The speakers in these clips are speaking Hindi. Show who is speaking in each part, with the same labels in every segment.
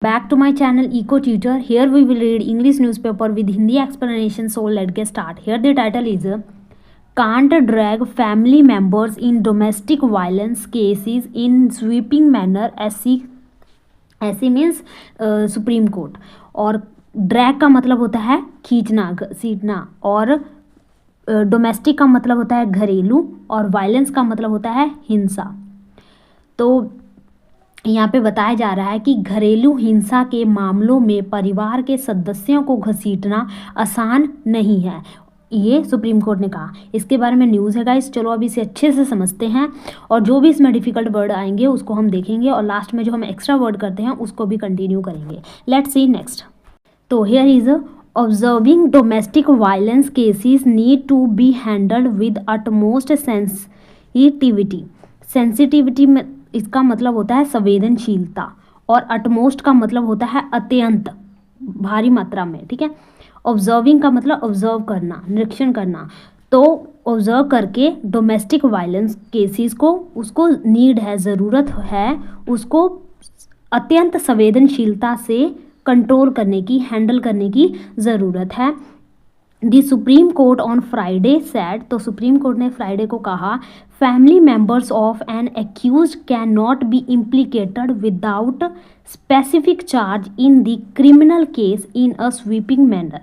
Speaker 1: Back to my channel Eco Tutor. Here we will read English newspaper with Hindi explanation. So let's get start. Here the title is Can't drag family members in domestic violence cases in sweeping manner. SC means supreme court, और ड्रैग का मतलब होता है खींचना, घसीटना, और डोमेस्टिक का मतलब होता है घरेलू, और वायलेंस का मतलब होता है हिंसा। तो यहाँ पे बताया जा रहा है कि घरेलू हिंसा के मामलों में परिवार के सदस्यों को घसीटना आसान नहीं है, ये सुप्रीम कोर्ट ने कहा। इसके बारे में न्यूज़ है गाइस। चलो अब इसे अच्छे से समझते हैं, और जो भी इसमें डिफ़िकल्ट वर्ड आएंगे उसको हम देखेंगे, और लास्ट में जो हम एक्स्ट्रा वर्ड करते हैं उसको भी कंटिन्यू करेंगे। Let's see next. तो here is observing domestic violence cases need to be handled with utmost sensitivity. Sensitivity में इसका मतलब होता है संवेदनशीलता, और अटमोस्ट का मतलब होता है अत्यंत, भारी मात्रा में, ठीक है। ऑब्जर्विंग का मतलब ऑब्जर्व करना, निरीक्षण करना। तो ऑब्जर्व करके डोमेस्टिक वायलेंस केसेस को, उसको नीड है, ज़रूरत है, उसको अत्यंत संवेदनशीलता से कंट्रोल करने की, हैंडल करने की ज़रूरत है। The supreme court on Friday said, तो सुप्रीम कोर्ट ने फ्राइडे को कहा, family members of an accused can not be implicated without specific charge in the criminal case in a sweeping manner.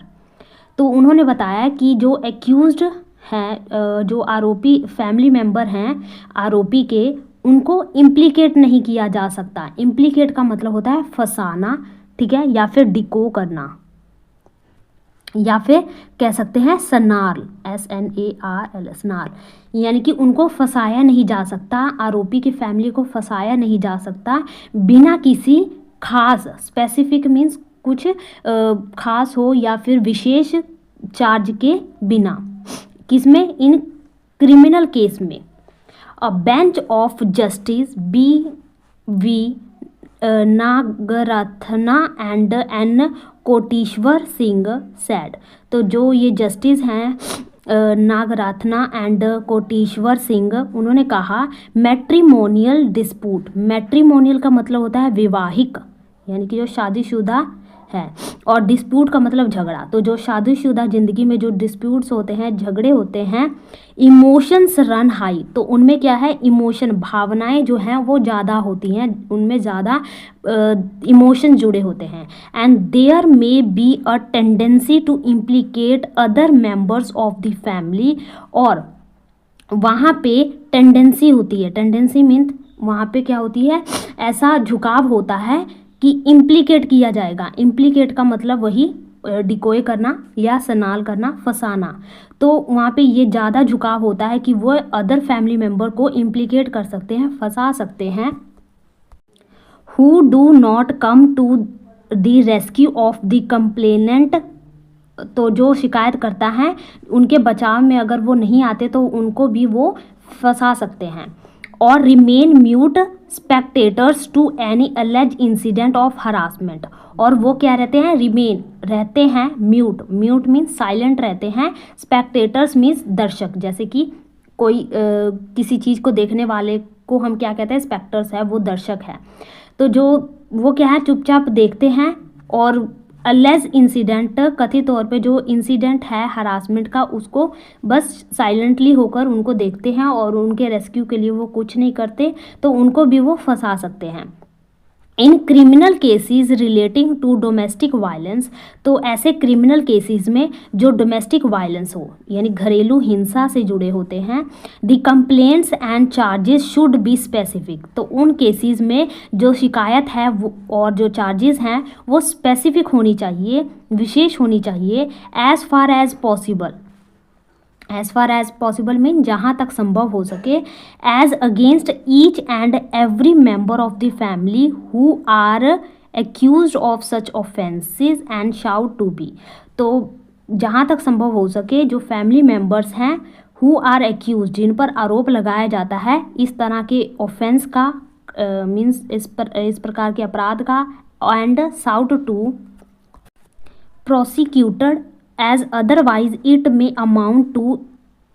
Speaker 1: तो उन्होंने बताया कि जो एक्यूज्ड हैं, जो आरोपी फैमिली मेम्बर हैं आरोपी के, उनको इम्प्लीकेट नहीं किया जा सकता। इम्प्लीकेट का मतलब होता है फंसाना, ठीक है, या फिर डिको करना, या फिर कह सकते हैं सनाल, SNARL, सनाल, यानी कि उनको फंसाया नहीं जा सकता, आरोपी की फैमिली को फंसाया नहीं जा सकता बिना किसी खास, स्पेसिफिक मीन्स कुछ खास हो या फिर विशेष चार्ज के बिना। किसमें? इन क्रिमिनल केस में। A bench of justice BV Nagarathna and N Kotiswar Singh said. तो जो ये जस्टिस हैं नागरत्ना एंड कोटेश्वर सिंह, उन्होंने कहा, मैट्रिमोनियल डिस्प्यूट, मैट्रिमोनियल का मतलब होता है विवाहिक, यानी कि जो शादीशुदा है, और डिस्प्यूट का मतलब झगड़ा। तो जो शादीशुदा ज़िंदगी में जो डिस्प्यूट्स होते हैं, झगड़े होते हैं, इमोशंस रन हाई, तो उनमें क्या है, इमोशन, भावनाएं जो हैं वो ज़्यादा होती हैं, उनमें ज़्यादा इमोशन जुड़े होते हैं। And there may be a tendency to implicate other members of the family, और वहाँ पे टेंडेंसी होती है, टेंडेंसी मीन्स वहाँ पे क्या होती है, ऐसा झुकाव होता है कि इम्प्लीकेट किया जाएगा। इम्प्लीकेट का मतलब वही डिकोय करना या सनाल करना, फंसाना। तो वहाँ पे ये ज़्यादा झुकाव होता है कि वो अदर फैमिली मेम्बर को इम्प्लीकेट कर सकते हैं, फंसा सकते हैं। Who do not come to the rescue of the complainant, तो जो शिकायत करता है उनके बचाव में अगर वो नहीं आते तो उनको भी वो फंसा सकते हैं। और remain mute spectators to any allege incident of harassment, और वो क्या रहते हैं, रिमेन रहते हैं म्यूट, म्यूट मीन्स साइलेंट रहते हैं, स्पेक्टेटर्स मीन्स दर्शक, जैसे कि कोई किसी चीज़ को देखने वाले को हम क्या कहते हैं, स्पेक्टर्स है, वो दर्शक है। तो जो वो क्या है, चुपचाप देखते हैं, और अलेज इंसिडेंट, कथित तौर पे जो इंसिडेंट है हरासमेंट का, उसको बस साइलेंटली होकर उनको देखते हैं, और उनके रेस्क्यू के लिए वो कुछ नहीं करते, तो उनको भी वो फंसा सकते हैं। In criminal cases relating to domestic violence, तो ऐसे क्रिमिनल केसेस में जो डोमेस्टिक वायलेंस हो, यानी घरेलू हिंसा से जुड़े होते हैं, the complaints and charges should be specific, तो उन केसेस में जो शिकायत है वो और जो चार्जेस हैं वो स्पेसिफिक होनी चाहिए, विशेष होनी चाहिए। As far as possible, as far as possible mean जहाँ तक संभव हो सके, as against each and every member of the family who are accused of such offences and should to be, तो जहाँ तक संभव हो सके जो फैमिली मेंबर्स हैं हु आर एक्यूज, जिन पर आरोप लगाया जाता है इस तरह के ऑफेंस का, मीन्स इस प्रकार के अपराध का, and should to prosecuted as otherwise it may amount to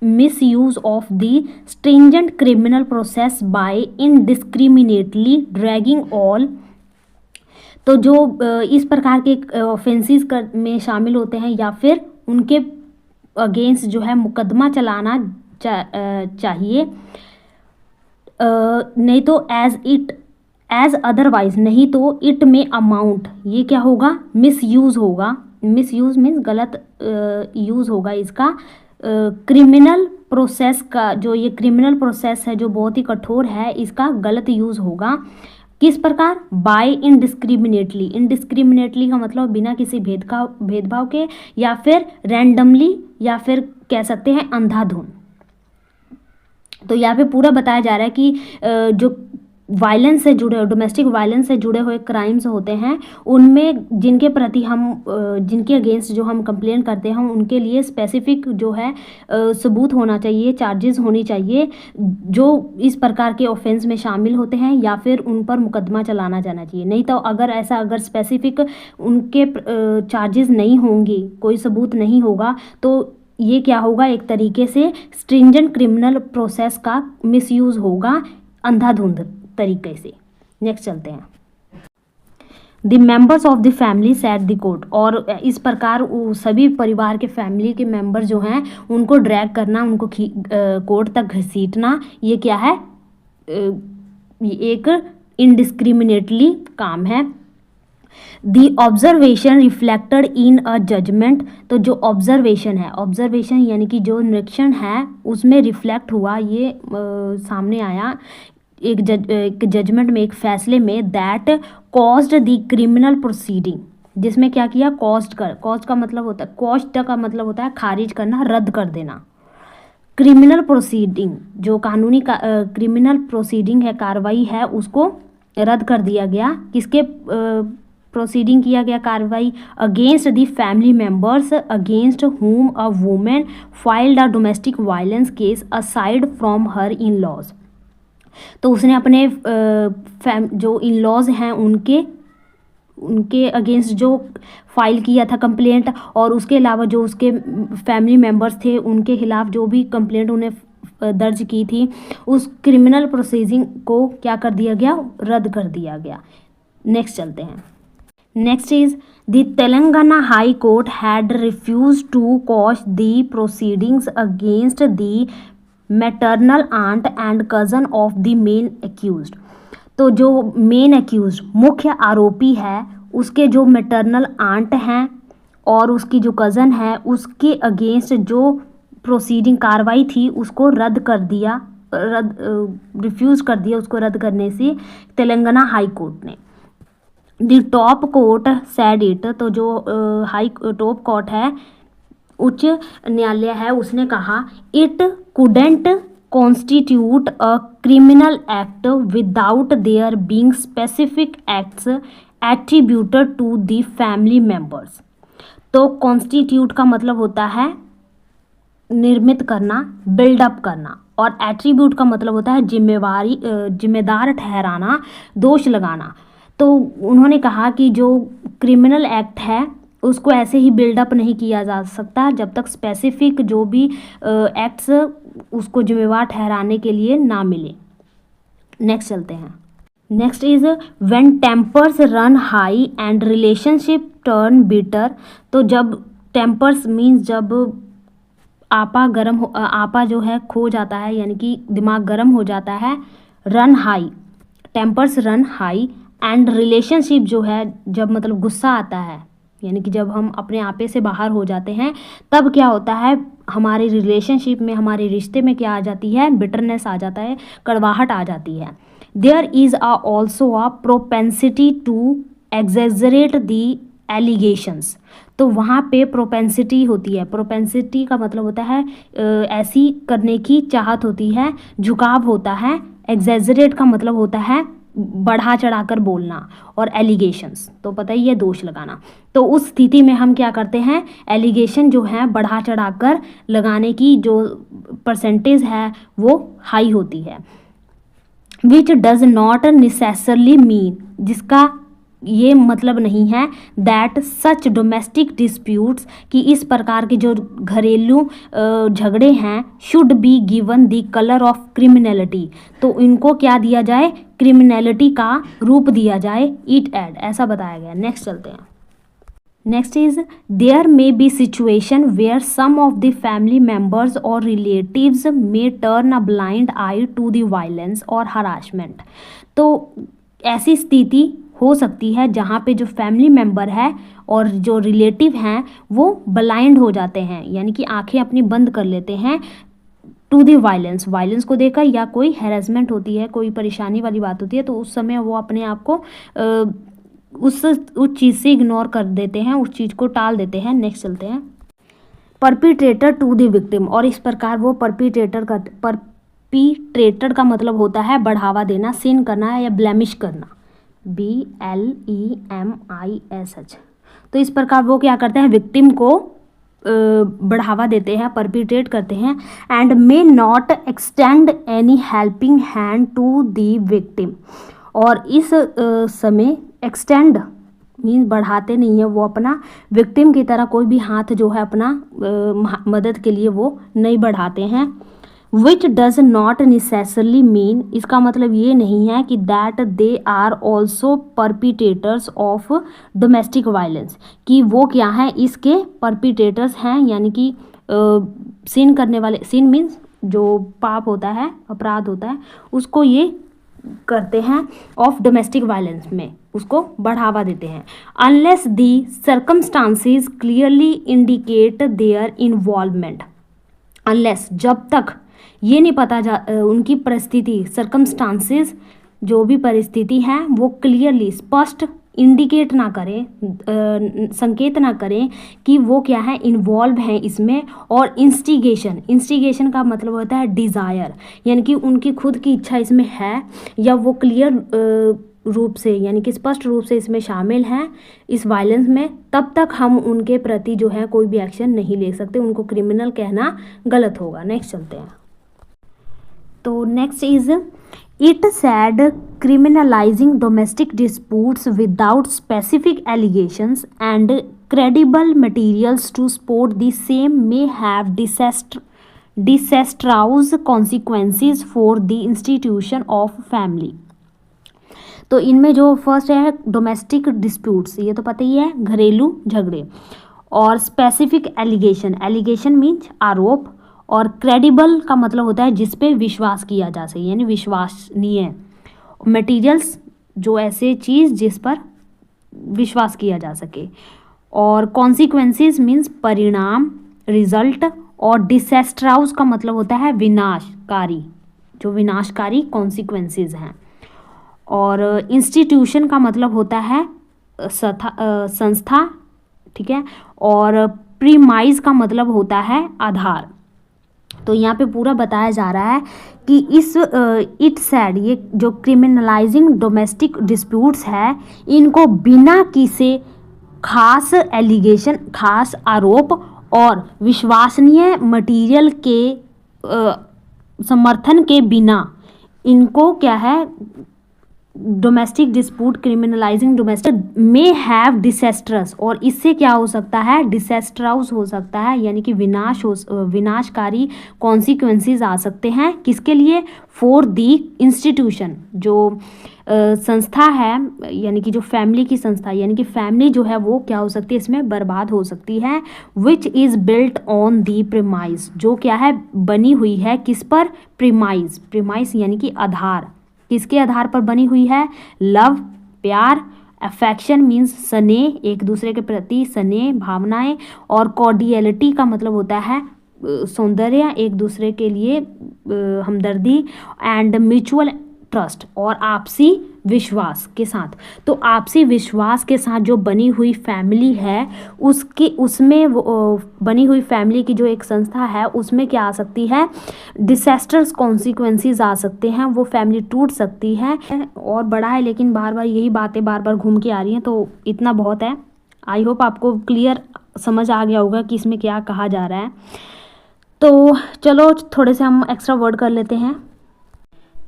Speaker 1: misuse of the stringent criminal process by indiscriminately dragging all तो जो इस प्रकार के ऑफेंसेस में शामिल होते हैं या फिर उनके अगेंस्ट जो है मुकदमा चलाना चाहिए, नहीं तो एज अदरवाइज, नहीं तो इट में अमाउंट, ये क्या होगा, मिसयूज़ होगा। मिसयूज़ मीन्स गलत यूज़ होगा इसका क्रिमिनल प्रोसेस का। जो ये क्रिमिनल प्रोसेस है जो बहुत ही कठोर है, इसका गलत यूज़ होगा। किस प्रकार, बाय इनडिस्क्रिमिनेटली। इनडिस्क्रिमिनेटली का मतलब बिना किसी भेदभाव के, या फिर रैंडमली, या फिर कह सकते हैं अंधाधुन। तो यहाँ पे पूरा बताया जा रहा है कि जो वायलेंस से जुड़े, डोमेस्टिक वायलेंस से जुड़े हुए क्राइम्स होते हैं, उनमें जिनके प्रति हम जिनके अगेंस्ट जो हम कंप्लेन करते हैं, उनके लिए स्पेसिफिक जो है सबूत होना चाहिए, चार्जेस होनी चाहिए जो इस प्रकार के ऑफेंस में शामिल होते हैं, या फिर उन पर मुकदमा चलाना जाना चाहिए। नहीं तो अगर स्पेसिफिक उनके चार्जेस नहीं होंगे, कोई सबूत नहीं होगा, तो ये क्या होगा, एक तरीके से स्ट्रिंजेंट क्रिमिनल प्रोसेस का मिसयूज़ होगा अंधाधुंध तरीके से। नेक्स्ट चलते हैं। The members of the family set the court, और इस प्रकार सभी परिवार के फैमिली के मेंबर जो हैं उनको ड्रैग करना, उनको कोर्ट तक घसीटना, ये क्या है, एक इनडिस्क्रिमिनेटली काम है। The observation reflected in a judgment, तो जो ऑब्जर्वेशन है, ऑब्जर्वेशन यानी कि जो निरीक्षण है उसमें रिफ्लेक्ट हुआ, ये सामने आया एक जजमेंट में, एक फैसले में, that caused the criminal proceeding, जिसमें क्या किया, कॉस्ट का मतलब होता है, कॉस्ट का मतलब होता है खारिज करना, रद्द कर देना। क्रिमिनल प्रोसीडिंग, जो कानूनी क्रिमिनल प्रोसीडिंग है, कार्रवाई है, उसको रद्द कर दिया गया। किसके प्रोसीडिंग किया गया, कार्रवाई, against the family members against whom a women filed a domestic violence case aside from her in laws. तो उसने अपने जो इन लॉज हैं उनके अगेंस्ट जो फाइल किया था कंप्लेंट, और उसके अलावा जो उसके फैमिली मेंबर्स थे उनके खिलाफ जो भी कंप्लेंट उन्हें दर्ज की थी, उस क्रिमिनल प्रोसीडिंग को क्या कर दिया गया, रद्द कर दिया गया। नेक्स्ट चलते हैं। Next is the Telangana high court had refuse to quash the proceedings against the maternal aunt and cousin of the main accused. तो जो मेन एक्यूज्ड, मुख्य आरोपी है, उसके जो मैटरनल आंट हैं और उसकी जो कज़न है, उसके अगेंस्ट जो प्रोसीडिंग कार्रवाई थी उसको रद्द कर दिया, रिफ्यूज़ कर दिया उसको रद्द करने से तेलंगाना हाई कोर्ट ने। The top court sad it, तो जो टॉप कोर्ट है, उच्च न्यायालय है, उसने कहा, it couldn't constitute a criminal act without there being specific acts attributed to the family members. तो कॉन्स्टिट्यूट का मतलब होता है निर्मित करना, बिल्डअप करना, और एट्रीब्यूट का मतलब होता है जिम्मेदार ठहराना, दोष लगाना। तो उन्होंने कहा कि जो क्रिमिनल एक्ट है उसको ऐसे ही बिल्डअप नहीं किया जा सकता जब तक स्पेसिफिक जो भी एक्ट्स उसको जिम्मेवार ठहराने के लिए ना मिले। नेक्स्ट चलते हैं। Next is when tempers run high and relationship turn bitter. तो जब टेम्पर्स मीन्स जब आपा जो है खो जाता है, यानी कि दिमाग गर्म हो जाता है, run high, tempers run high, and relationship जो है जब मतलब गुस्सा आता है, यानी कि जब हम अपने आपे से बाहर हो जाते हैं, तब क्या होता है, हमारे रिलेशनशिप में, हमारे रिश्ते में क्या आ जाती है, बिटरनेस आ जाता है, कड़वाहट आ जाती है। There is also a propensity to exaggerate the allegations. तो वहाँ पे प्रोपेंसिटी होती है, प्रोपेंसिटी का मतलब होता है ऐसी करने की चाहत होती है, झुकाव होता है। एग्जेजरेट का मतलब होता है बढ़ा चढ़ाकर बोलना, और एलिगेशंस तो पता ही है, दोष लगाना। तो उस स्थिति में हम क्या करते हैं, एलिगेशन जो है बढ़ा चढ़ाकर लगाने की जो परसेंटेज है वो हाई होती है। विच डज नॉट नेसेसरली मीन, जिसका ये मतलब नहीं है दैट सच डोमेस्टिक डिस्प्यूट्स कि इस प्रकार के जो घरेलू झगड़े हैं should be given the colour of criminality, तो इनको क्या दिया जाए, क्रिमिनलिटी का रूप दिया जाए, इट एड, ऐसा बताया गया। नेक्स्ट चलते हैं। Next is there may be situation where some of the family members और relatives may turn a blind eye to the violence और हरासमेंट। तो ऐसी स्थिति हो सकती है जहाँ पे जो फैमिली मेम्बर है और जो रिलेटिव हैं वो ब्लाइंड हो जाते हैं, यानी कि आंखें अपनी बंद कर लेते हैं टू दी वायलेंस, वायलेंस को देखकर, या कोई हैरेसमेंट होती है, कोई परेशानी वाली बात होती है, तो उस समय वो अपने आप को उस चीज़ से इग्नोर कर देते हैं, उस चीज़ को टाल देते हैं। नेक्स्ट चलते हैं। परपिट्रेटर टू द विक्टिम, और इस प्रकार वो परपिट्रेटर का मतलब होता है बढ़ावा देना, सिन करना या ब्लेमिश करना, BLEMISH। तो इस प्रकार वो क्या करते हैं, विक्टिम को बढ़ावा देते हैं, परपिट्रेट करते हैं। And may not extend any helping hand to the victim, और इस समय एक्सटेंड मीन्स बढ़ाते नहीं है वो अपना, विक्टिम की तरह कोई भी हाथ जो है अपना मदद के लिए वो नहीं बढ़ाते हैं। Which does not necessarily mean, इसका मतलब ये नहीं है कि that they are also perpetrators of domestic violence, कि वो क्या है, इसके परपिटेटर्स हैं, यानी कि सिन करने वाले, सिन मीन्स जो पाप होता है, अपराध होता है, उसको ये करते हैं, ऑफ डोमेस्टिक वायलेंस में उसको बढ़ावा देते हैं। Unless the circumstances clearly indicate their involvement, unless जब तक ये नहीं पता उनकी परिस्थिति, सर्कमस्टांसेस जो भी परिस्थिति है वो क्लियरली स्पष्ट इंडिकेट ना करें, संकेत ना करें कि वो क्या है, इन्वॉल्व हैं इसमें। और इंस्टिगेशन का मतलब होता है डिज़ायर, यानी कि उनकी खुद की इच्छा इसमें है, या वो क्लियर रूप से यानी कि स्पष्ट रूप से इसमें शामिल हैं इस वायलेंस में, तब तक हम उनके प्रति जो है कोई भी एक्शन नहीं ले सकते, उनको क्रिमिनल कहना गलत होगा। नेक्स्ट चलते हैं। तो next is it sad criminalizing domestic disputes without specific allegations and credible materials to support the same may have disastrous consequences for the institution of family। तो इनमें जो फर्स्ट है डोमेस्टिक डिस्प्यूट्स, ये तो पता ही है, घरेलू झगड़े, और स्पेसिफिक एलिगेशन मीन्स आरोप, और क्रेडिबल का मतलब होता है जिस पे विश्वास किया जा सके, यानी विश्वसनीय। मटेरियल्स जो ऐसे चीज़ जिस पर विश्वास किया जा सके, और कॉन्सिक्वेंसेस मीन्स परिणाम, रिजल्ट, और डिसेस्ट्राउस का मतलब होता है विनाशकारी, जो विनाशकारी कॉन्सिक्वेंसेस हैं। और इंस्टीट्यूशन का मतलब होता है संस्था, ठीक है। और प्रीमाइज का मतलब होता है आधार। तो यहाँ पे पूरा बताया जा रहा है कि इस इट सैड, ये जो क्रिमिनलाइजिंग डोमेस्टिक डिस्प्यूट्स है, इनको बिना किसी खास एलिगेशन, खास आरोप और विश्वसनीय मटेरियल के समर्थन के बिना, इनको क्या है, domestic dispute criminalising domestic may have disastrous, और इससे क्या हो सकता है, डिसेस्ट्रस हो सकता है, यानी कि विनाशकारी कॉन्सिक्वेंसेस आ सकते हैं। किसके लिए, फॉर दी इंस्टीट्यूशन, जो संस्था है, यानी कि जो फैमिली की संस्था, यानी कि फैमिली जो है वो क्या हो सकती है, इसमें बर्बाद हो सकती है। Which is built on the premise, जो क्या है, बनी हुई है किस पर, प्रीमाइज यानी कि आधार, किसके आधार पर बनी हुई है, लव, प्यार, अफेक्शन मीन्स स्नेह, एक दूसरे के प्रति स्नेह भावनाएं, और कॉर्डियलिटी का मतलब होता है सौंदर्य, एक दूसरे के लिए हमदर्दी, एंड म्यूचुअल ट्रस्ट, और आपसी विश्वास के साथ। तो आपसी विश्वास के साथ जो बनी हुई फैमिली है, उसमें बनी हुई फैमिली की जो एक संस्था है, उसमें क्या आ सकती है, डिसेस्टर्स कॉन्सिक्वेंसेस आ सकते हैं, वो फैमिली टूट सकती है। और बड़ा है लेकिन बार बार यही बातें बार बार घूम के आ रही हैं, तो इतना बहुत है। आई होप आपको क्लियर समझ आ गया होगा कि इसमें क्या कहा जा रहा है। तो चलो थोड़े से हम एक्स्ट्रा वर्ड कर लेते हैं।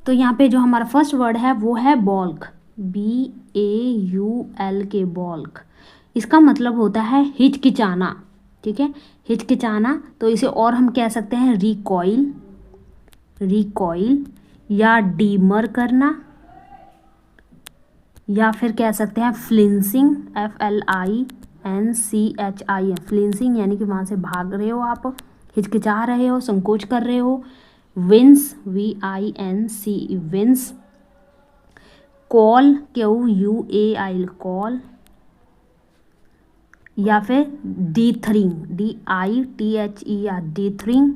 Speaker 1: तो यहाँ पे जो हमारा फर्स्ट वर्ड है वो है बल्क, BAULK बॉल्क, इसका मतलब होता है हिचकिचाना, ठीक है, हिचकिचाना। तो इसे और हम कह सकते हैं रिकॉइल, रिकॉइल या डीमर करना, या फिर कह सकते हैं फ्लिंसिंग, FLINCHING, फ्लिंसिंग यानी कि वहाँ से भाग रहे हो आप, हिचकिचा रहे हो, संकोच कर रहे हो। Wince, VINC, wince. Quail, QUAIL, quail, या फिर डीथरिंग, DITHER, डीथरिंग,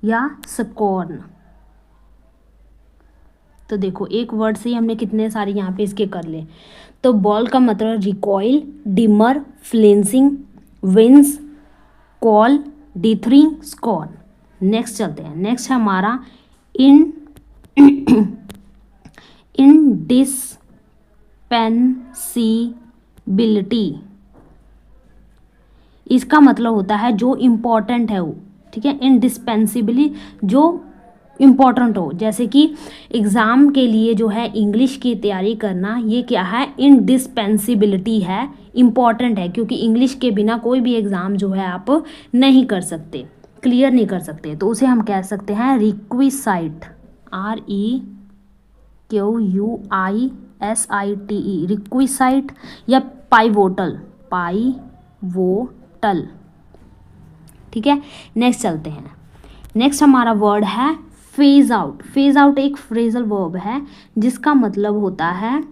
Speaker 1: या स्कॉर्न। तो देखो एक वर्ड से ही हमने कितने सारे यहाँ पे इसके कर ले। तो बॉल का मतलब recoil, demur, flinching, wince, quail, dithering, scorn. Next चलते हैं। नेक्स्ट है हमारा इंडिस्पेंसिबिलिटी। इसका मतलब होता है जो इम्पोर्टेंट है वो, ठीक है, इंडिस्पेंसिबली जो इम्पॉर्टेंट हो। जैसे कि एग्ज़ाम के लिए जो है इंग्लिश की तैयारी करना, ये क्या है, इंडिस्पेंसिबिलिटी है, इम्पॉर्टेंट है, क्योंकि इंग्लिश के बिना कोई भी एग्ज़ाम जो है आप नहीं कर सकते, क्लियर नहीं कर सकते। तो उसे हम कह सकते हैं रिक्विसाइट, REQUISITE, रिक्विसाइट, या पाइवोटल, पाइवोटल, ठीक है। नेक्स्ट चलते हैं। नेक्स्ट हमारा वर्ड है फेज आउट। फेज आउट एक फ्रेजल वर्ब है जिसका मतलब होता है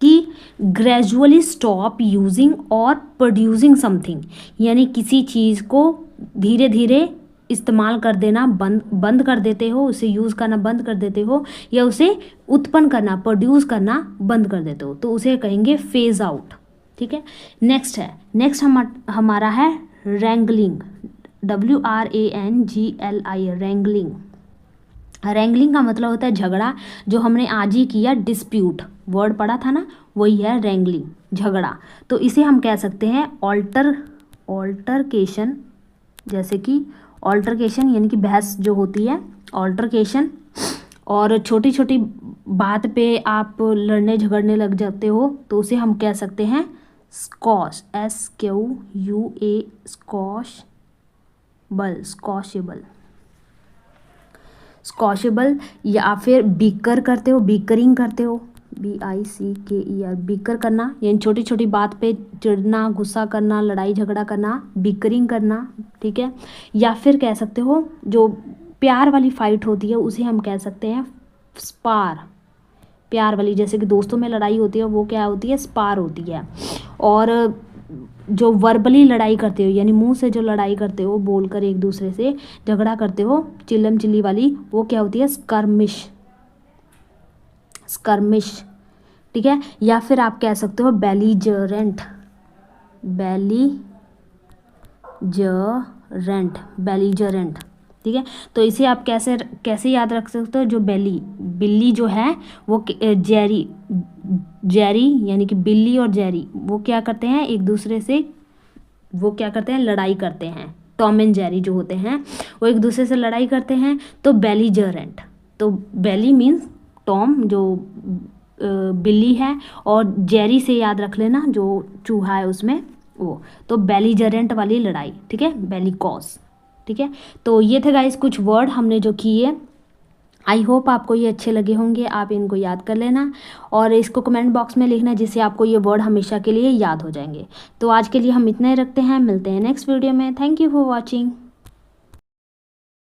Speaker 1: कि ग्रेजुअली स्टॉप यूजिंग और प्रोड्यूसिंग समथिंग, यानी किसी चीज़ को धीरे धीरे इस्तेमाल कर देना, बंद कर देते हो, उसे यूज़ करना बंद कर देते हो, या उसे उत्पन्न करना, प्रोड्यूस करना बंद कर देते हो, तो उसे कहेंगे फेज आउट, ठीक है। नेक्स्ट है, नेक्स्ट हमारा है रैंगलिंग, WRANGLI, रैंगलिंग। रैंगलिंग का मतलब होता है झगड़ा, जो हमने आज ही किया डिस्प्यूट वर्ड पढ़ा था ना, वही है रैंगलिंग, झगड़ा। तो इसे हम कह सकते हैं ऑल्टरकेशन, जैसे कि ऑल्टरकेशन यानी कि बहस जो होती है, ऑल्टरकेशन। और छोटी छोटी बात पे आप लड़ने झगड़ने लग जाते हो तो उसे हम कह सकते हैं स्कॉश, SQUA, स्कॉशबल, स्कॉशेबल, स्कॉशेबल। या फिर बीकर करते हो, बीकरिंग करते हो, BICKER, बीकर करना, यानी छोटी छोटी बात पे चिढ़ना, गुस्सा करना, लड़ाई झगड़ा करना, बीकरिंग करना, ठीक है। या फिर कह सकते हो जो प्यार वाली फाइट होती है उसे हम कह सकते हैं स्पार, प्यार वाली, जैसे कि दोस्तों में लड़ाई होती है वो क्या होती है, स्पार होती है। और जो वर्बली लड़ाई करते हो, यानी मुंह से जो लड़ाई करते हो, बोलकर एक दूसरे से झगड़ा करते हो, चिल्लम चिल्ली वाली, वो क्या होती है, स्कर्मिश, स्कर्मिश, ठीक है। या फिर आप कह सकते हो बेलीजरेंट, बेलीजरेंट, बेलीजरेंट, ठीक है। तो इसे आप कैसे कैसे याद रख सकते हो, जो बिल्ली जो है वो जेरी, जेरी यानी कि बिल्ली और जेरी वो क्या करते हैं एक दूसरे से, वो क्या करते हैं, लड़ाई करते हैं। टॉम एंड जेरी जो होते हैं वो एक दूसरे से लड़ाई करते हैं, तो बेलीजरेंट। तो बेली मीन्स टॉम जो बिल्ली है, और जेरी से याद रख लेना जो चूहा है उसमें वो, तो बेलीजरेंट वाली लड़ाई, ठीक है, बेलिकॉस, ठीक है। तो ये थे गाइस कुछ वर्ड हमने जो किए। आई होप आपको ये अच्छे लगे होंगे, आप इनको याद कर लेना और इसको कमेंट बॉक्स में लिखना, जिससे आपको ये वर्ड हमेशा के लिए याद हो जाएंगे। तो आज के लिए हम इतना ही रखते हैं, मिलते हैं नेक्स्ट वीडियो में। Thank you for watching.